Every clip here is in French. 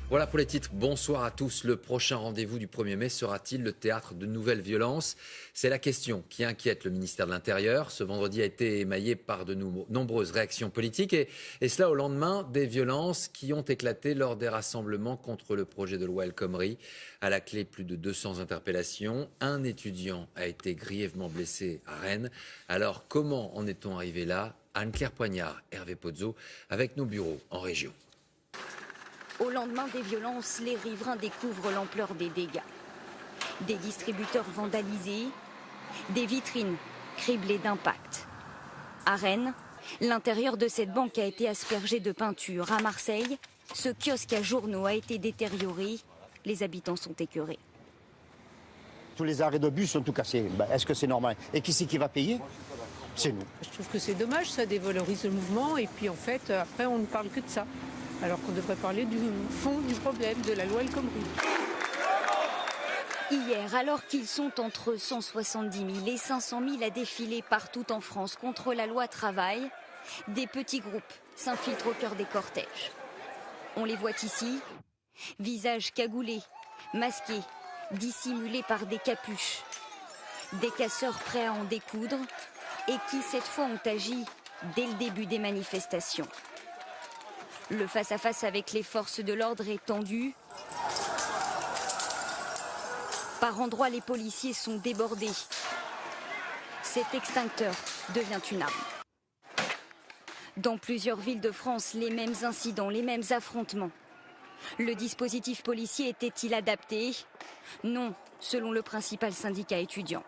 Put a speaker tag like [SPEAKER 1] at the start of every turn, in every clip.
[SPEAKER 1] Voilà pour les titres. Bonsoir à tous. Le prochain rendez-vous du 1er mai sera-t-il le théâtre de nouvelles violences? C'est la question qui inquiète le ministère de l'Intérieur. Ce vendredi a été émaillé par de nombreuses réactions politiques et cela au lendemain des violences qui ont éclaté lors des rassemblements contre le projet de loi El Khomri. À la clé, plus de 200 interpellations. Un étudiant a été grièvement blessé à Rennes. Alors comment en est-on arrivé là? Anne-Claire Poignard, Hervé Pozzo, avec nos bureaux en région.
[SPEAKER 2] Au lendemain des violences, les riverains découvrent l'ampleur des dégâts. Des distributeurs vandalisés, des vitrines criblées d'impacts. À Rennes, l'intérieur de cette banque a été aspergé de peinture. À Marseille, ce kiosque à journaux a été détérioré. Les habitants sont écœurés.
[SPEAKER 3] Tous les arrêts de bus sont tout cassés. Est-ce que c'est normal? Et qui c'est qui va payer? C'est nous.
[SPEAKER 4] Je trouve que c'est dommage, ça dévalorise le mouvement. Et puis en fait, après, on ne parle que de ça. Alors qu'on devrait parler du fond du problème, de la loi El Khomri.
[SPEAKER 2] Hier, alors qu'ils sont entre 170 000 et 500 000 à défiler partout en France contre la loi travail, des petits groupes s'infiltrent au cœur des cortèges. On les voit ici, visages cagoulés, masqués, dissimulés par des capuches. Des casseurs prêts à en découdre et qui, cette fois, ont agi dès le début des manifestations. Le face-à-face avec les forces de l'ordre est tendu. Par endroits, les policiers sont débordés. Cet extincteur devient une arme. Dans plusieurs villes de France, les mêmes incidents, les mêmes affrontements. Le dispositif policier était-il adapté? Non, selon le principal syndicat étudiant.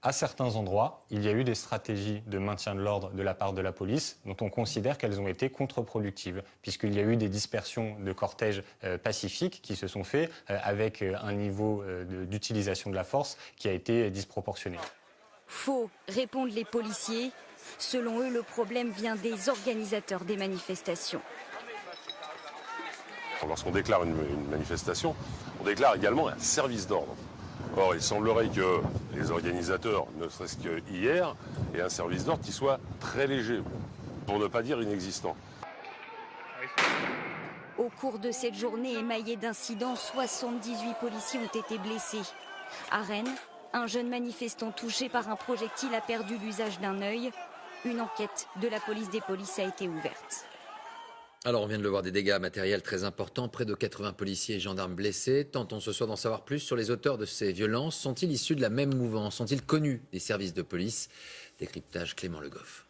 [SPEAKER 5] À certains endroits, il y a eu des stratégies de maintien de l'ordre de la part de la police dont on considère qu'elles ont été contre-productives, puisqu'il y a eu des dispersions de cortèges pacifiques qui se sont faits avec un niveau d'utilisation de la force qui a été disproportionné.
[SPEAKER 2] Faux, répondent les policiers. Selon eux, le problème vient des organisateurs des manifestations.
[SPEAKER 6] Lorsqu'on déclare une manifestation, on déclare également un service d'ordre. Or, il semblerait que les organisateurs, ne serait-ce qu'hier, aient un service d'ordre qui soit très léger, pour ne pas dire inexistant.
[SPEAKER 2] Au cours de cette journée émaillée d'incidents, 78 policiers ont été blessés. À Rennes, un jeune manifestant touché par un projectile a perdu l'usage d'un œil. Une enquête de la police des polices a été ouverte.
[SPEAKER 1] Alors, on vient de le voir, des dégâts matériels très importants, près de 80 policiers et gendarmes blessés. Tentons ce soir d'en savoir plus sur les auteurs de ces violences. Sont-ils issus de la même mouvance? Sont-ils connus des services de police? Décryptage Clément Le Goff.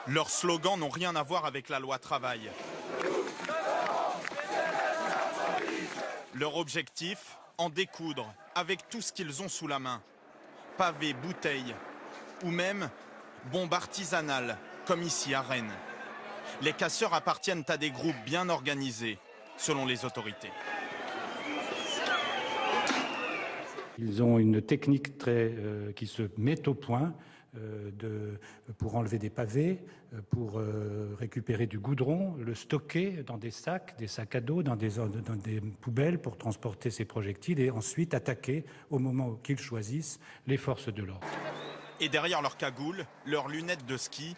[SPEAKER 7] Leurs slogans n'ont rien à voir avec la loi travail. Leur objectif, en découdre avec tout ce qu'ils ont sous la main. Pavés, bouteilles ou même bombes artisanales, comme ici à Rennes. Les casseurs appartiennent à des groupes bien organisés, selon les autorités.
[SPEAKER 8] Ils ont une technique qui se met au point pour enlever des pavés, pour récupérer du goudron, le stocker dans des sacs à dos, dans des poubelles pour transporter ces projectiles et ensuite attaquer au moment qu'ils choisissent les forces de l'ordre.
[SPEAKER 7] Et derrière leurs cagoules, leurs lunettes de ski,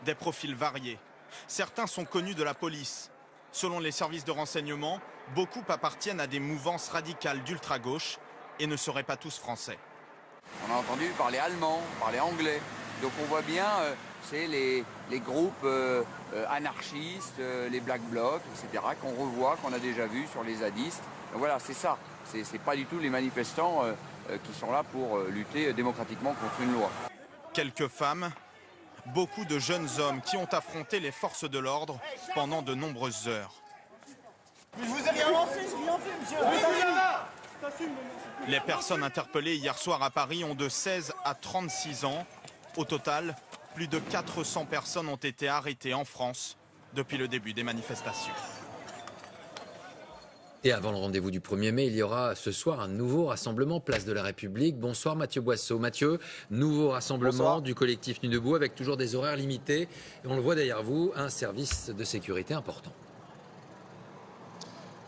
[SPEAKER 7] des profils variés. Certains sont connus de la police. Selon les services de renseignement, beaucoup appartiennent à des mouvances radicales d'ultra-gauche et ne seraient pas tous français.
[SPEAKER 9] On a entendu parler allemand, parler anglais. Donc on voit bien, c'est les groupes anarchistes, les Black Blocs, etc., qu'on revoit, qu'on a déjà vus sur les zadistes. Donc voilà, c'est ça. C'est pas du tout les manifestants qui sont là pour lutter démocratiquement contre une loi.
[SPEAKER 7] Quelques femmes, beaucoup de jeunes hommes qui ont affronté les forces de l'ordre pendant de nombreuses heures.
[SPEAKER 10] Mais je vous ai rien lancé, j'ai rien fait, monsieur.
[SPEAKER 7] Les personnes interpellées hier soir à Paris ont de 16 à 36 ans. Au total, plus de 400 personnes ont été arrêtées en France depuis le début des manifestations.
[SPEAKER 1] Et avant le rendez-vous du 1er mai, il y aura ce soir un nouveau rassemblement Place de la République. Bonsoir Mathieu Boisseau. Mathieu, nouveau rassemblement du collectif Nuit debout avec toujours des horaires limités. Et on le voit derrière vous, un service de sécurité important.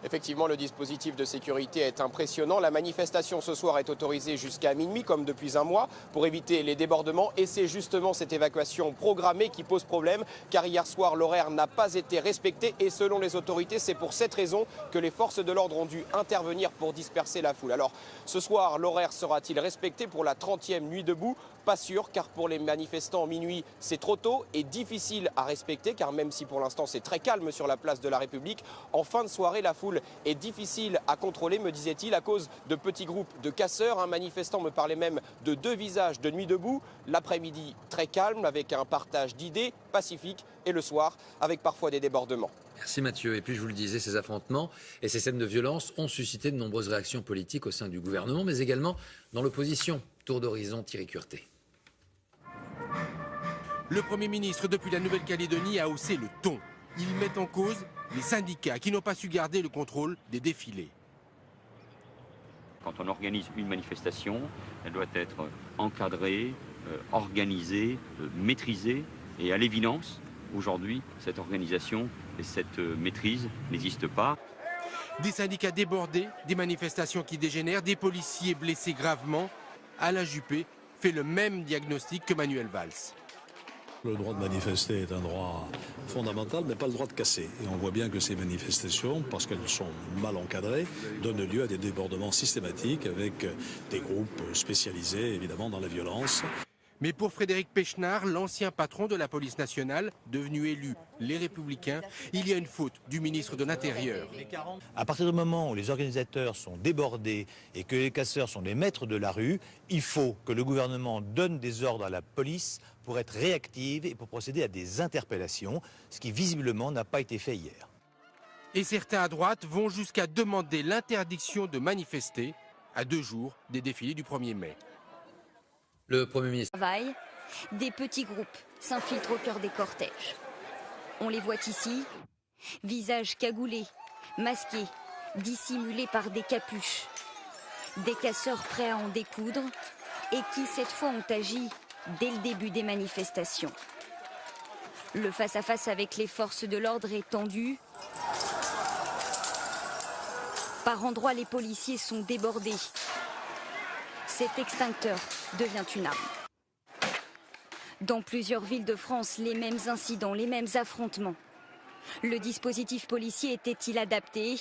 [SPEAKER 11] Effectivement, le dispositif de sécurité est impressionnant. La manifestation ce soir est autorisée jusqu'à minuit, comme depuis un mois, pour éviter les débordements. Et c'est justement cette évacuation programmée qui pose problème, car hier soir, l'horaire n'a pas été respecté. Et selon les autorités, c'est pour cette raison que les forces de l'ordre ont dû intervenir pour disperser la foule. Alors, ce soir, l'horaire sera-t-il respecté pour la 30e nuit debout? Pas sûr, car pour les manifestants, minuit, c'est trop tôt et difficile à respecter, car même si pour l'instant c'est très calme sur la place de la République, en fin de soirée, la foule est difficile à contrôler, me disait-il, à cause de petits groupes de casseurs. Un manifestant me parlait même de 2 visages de nuit debout. L'après-midi, très calme, avec un partage d'idées pacifique, et le soir, avec parfois des débordements.
[SPEAKER 1] Merci Mathieu. Et puis je vous le disais, ces affrontements et ces scènes de violence ont suscité de nombreuses réactions politiques au sein du gouvernement, mais également dans l'opposition. Tour d'horizon, Thierry Curté.
[SPEAKER 12] Le Premier ministre, depuis la Nouvelle-Calédonie, a haussé le ton. Il met en cause les syndicats qui n'ont pas su garder le contrôle des défilés.
[SPEAKER 13] Quand on organise une manifestation, elle doit être encadrée, organisée, maîtrisée. Et à l'évidence, aujourd'hui, cette organisation et cette maîtrise n'existent pas.
[SPEAKER 12] Des syndicats débordés, des manifestations qui dégénèrent, des policiers blessés gravement. Alain Juppé fait le même diagnostic que Manuel Valls.
[SPEAKER 14] Le droit de manifester est un droit fondamental, mais pas le droit de casser. Et on voit bien que ces manifestations, parce qu'elles sont mal encadrées, donnent lieu à des débordements systématiques avec des groupes spécialisés, évidemment, dans la violence.
[SPEAKER 12] Mais pour Frédéric Pechnard, l'ancien patron de la police nationale, devenu élu Les Républicains, il y a une faute du ministre de l'Intérieur.
[SPEAKER 15] À partir du moment où les organisateurs sont débordés et que les casseurs sont les maîtres de la rue, il faut que le gouvernement donne des ordres à la police pour être réactive et pour procéder à des interpellations, ce qui visiblement n'a pas été fait hier.
[SPEAKER 12] Et certains à droite vont jusqu'à demander l'interdiction de manifester à 2 jours des défilés du 1er mai.
[SPEAKER 1] Le Premier ministre.
[SPEAKER 2] Des petits groupes s'infiltrent au cœur des cortèges. On les voit ici, visages cagoulés, masqués, dissimulés par des capuches. Des casseurs prêts à en découdre et qui, cette fois, ont agi dès le début des manifestations. Le face-à-face avec les forces de l'ordre est tendu. Par endroits, les policiers sont débordés. Cet extincteur devient une arme. Dans plusieurs villes de France, les mêmes incidents, les mêmes affrontements. Le dispositif policier était-il adapté?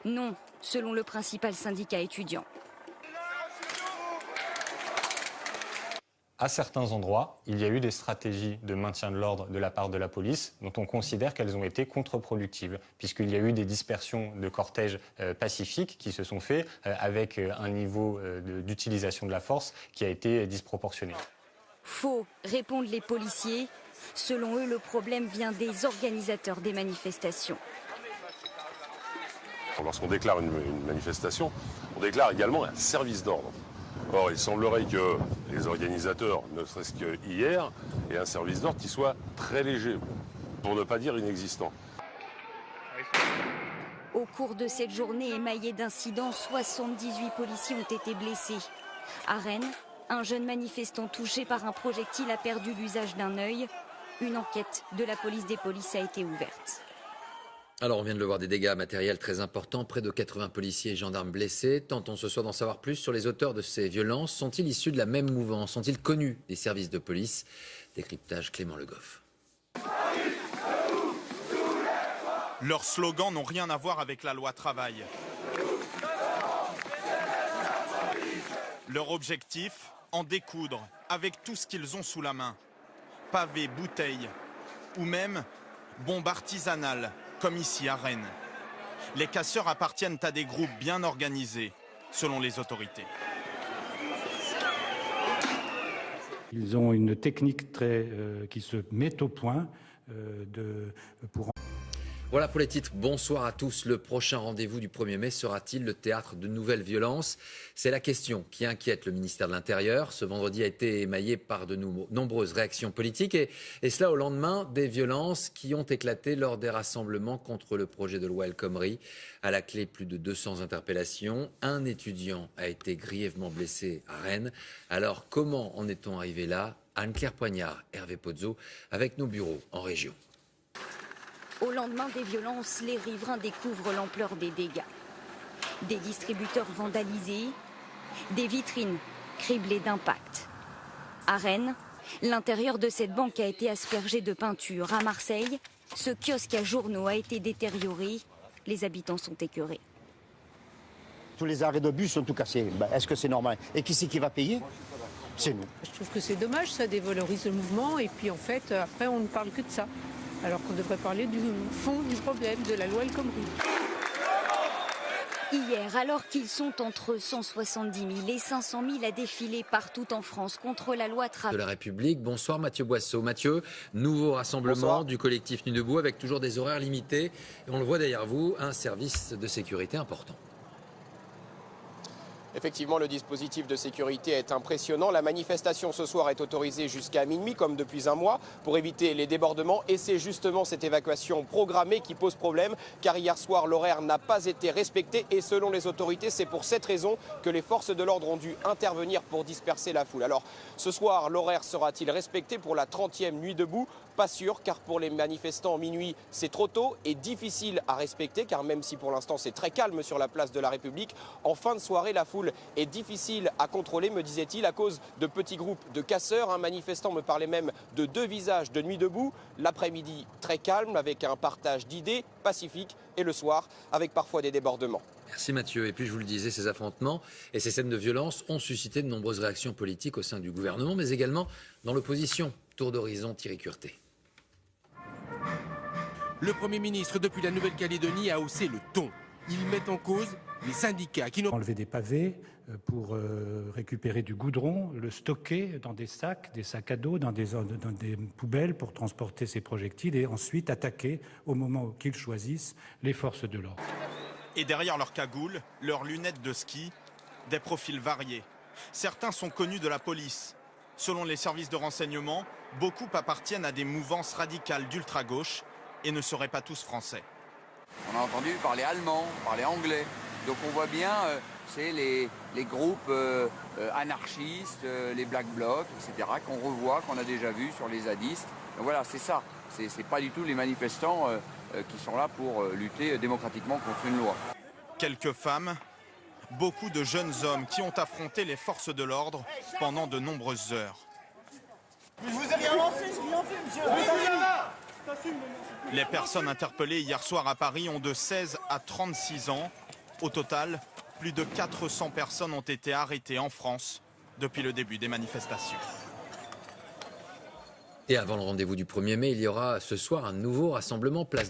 [SPEAKER 2] Non, selon le principal syndicat étudiant.
[SPEAKER 5] À certains endroits, il y a eu des stratégies de maintien de l'ordre de la part de la police dont on considère qu'elles ont été contre-productives, puisqu'il y a eu des dispersions de cortèges pacifiques qui se sont faits avec un niveau d'utilisation de la force qui a été disproportionné.
[SPEAKER 2] Faux, répondent les policiers. Selon eux, le problème vient des organisateurs des manifestations.
[SPEAKER 6] Lorsqu'on déclare une manifestation, on déclare également un service d'ordre. Or, il semblerait que les organisateurs, ne serait-ce qu'hier, aient un service d'ordre qui soit très léger, pour ne pas dire inexistant.
[SPEAKER 2] Au cours de cette journée émaillée d'incidents, 78 policiers ont été blessés. À Rennes, un jeune manifestant touché par un projectile a perdu l'usage d'un œil. Une enquête de la police des polices a été ouverte.
[SPEAKER 1] Alors, on vient de le voir, des dégâts matériels très importants, près de 80 policiers et gendarmes blessés. Tentons ce soir d'en savoir plus sur les auteurs de ces violences. Sont-ils issus de la même mouvance? Sont-ils connus des services de police? Décryptage Clément Le Goff.
[SPEAKER 7] Leurs slogans n'ont rien à voir avec la loi travail. Leur objectif, en découdre avec tout ce qu'ils ont sous la main. Pavés, bouteilles ou même bombes artisanales, comme ici à Rennes. Les casseurs appartiennent à des groupes bien organisés, selon les autorités.
[SPEAKER 8] Ils ont une technique qui se met au point pour...
[SPEAKER 1] Voilà pour les titres. Bonsoir à tous. Le prochain rendez-vous du 1er mai sera-t-il le théâtre de nouvelles violences? C'est la question qui inquiète le ministère de l'Intérieur. Ce vendredi a été émaillé par de nombreuses réactions politiques et cela au lendemain des violences qui ont éclaté lors des rassemblements contre le projet de loi El Khomri. À la clé, plus de 200 interpellations. Un étudiant a été grièvement blessé à Rennes. Alors comment en est-on arrivé là? Anne-Claire Poignard, Hervé Pozzo, avec nos bureaux en région.
[SPEAKER 2] Au lendemain des violences, les riverains découvrent l'ampleur des dégâts. Des distributeurs vandalisés, des vitrines criblées d'impacts. À Rennes, l'intérieur de cette banque a été aspergé de peinture. À Marseille, ce kiosque à journaux a été détérioré. Les habitants sont écœurés.
[SPEAKER 3] Tous les arrêts de bus sont tout cassés. Est-ce que c'est normal? Et qui c'est qui va payer? C'est nous.
[SPEAKER 4] Je trouve que c'est dommage, ça dévalorise le mouvement et puis en fait, après on ne parle que de ça. Alors qu'on devrait parler du fond du problème, de la loi El Khomri.
[SPEAKER 2] Hier, alors qu'ils sont entre 170 000 et 500 000 à défiler partout en France contre la loi travail
[SPEAKER 1] de la République. Bonsoir Mathieu Boisseau. Mathieu, nouveau rassemblement du collectif Nuit debout avec toujours des horaires limités. Et on le voit derrière vous, un service de sécurité important.
[SPEAKER 11] Effectivement, le dispositif de sécurité est impressionnant. La manifestation ce soir est autorisée jusqu'à minuit, comme depuis un mois, pour éviter les débordements. Et c'est justement cette évacuation programmée qui pose problème, car hier soir, l'horaire n'a pas été respecté. Et selon les autorités, c'est pour cette raison que les forces de l'ordre ont dû intervenir pour disperser la foule. Alors, ce soir, l'horaire sera-t-il respecté pour la 30e nuit debout? Pas sûr, car pour les manifestants, minuit, c'est trop tôt et difficile à respecter, car même si pour l'instant c'est très calme sur la place de la République, en fin de soirée, la foule est difficile à contrôler, me disait-il, à cause de petits groupes de casseurs. Un manifestant me parlait même de 2 visages de nuit debout. L'après-midi, très calme, avec un partage d'idées pacifique, et le soir, avec parfois des débordements.
[SPEAKER 1] Merci Mathieu. Et puis je vous le disais, ces affrontements et ces scènes de violence ont suscité de nombreuses réactions politiques au sein du gouvernement, mais également dans l'opposition. Tour d'horizon, Thierry Curté.
[SPEAKER 12] Le Premier ministre, depuis la Nouvelle-Calédonie, a haussé le ton. Il met en cause les syndicats qui n'ont
[SPEAKER 8] enlever des pavés pour récupérer du goudron, le stocker dans des sacs à dos, dans des poubelles pour transporter ces projectiles et ensuite attaquer au moment qu'ils choisissent les forces de l'ordre.
[SPEAKER 7] Et derrière leurs cagoules, leurs lunettes de ski, des profils variés. Certains sont connus de la police. Selon les services de renseignement, beaucoup appartiennent à des mouvances radicales d'ultra-gauche et ne seraient pas tous français.
[SPEAKER 9] On a entendu parler allemand, parler anglais. Donc on voit bien, c'est les groupes anarchistes, les Black Blocs, etc., qu'on revoit, qu'on a déjà vu sur les zadistes. Donc voilà, c'est ça. C'est pas du tout les manifestants qui sont là pour lutter démocratiquement contre une loi.
[SPEAKER 7] Quelques femmes, beaucoup de jeunes hommes qui ont affronté les forces de l'ordre pendant de nombreuses heures.
[SPEAKER 10] Mais je vous ai rien lancé, j'ai rien fait, monsieur.
[SPEAKER 7] Les personnes interpellées hier soir à Paris ont de 16 à 36 ans. Au total, plus de 400 personnes ont été arrêtées en France depuis le début des manifestations.
[SPEAKER 1] Et avant le rendez-vous du 1er mai, il y aura ce soir un nouveau rassemblement place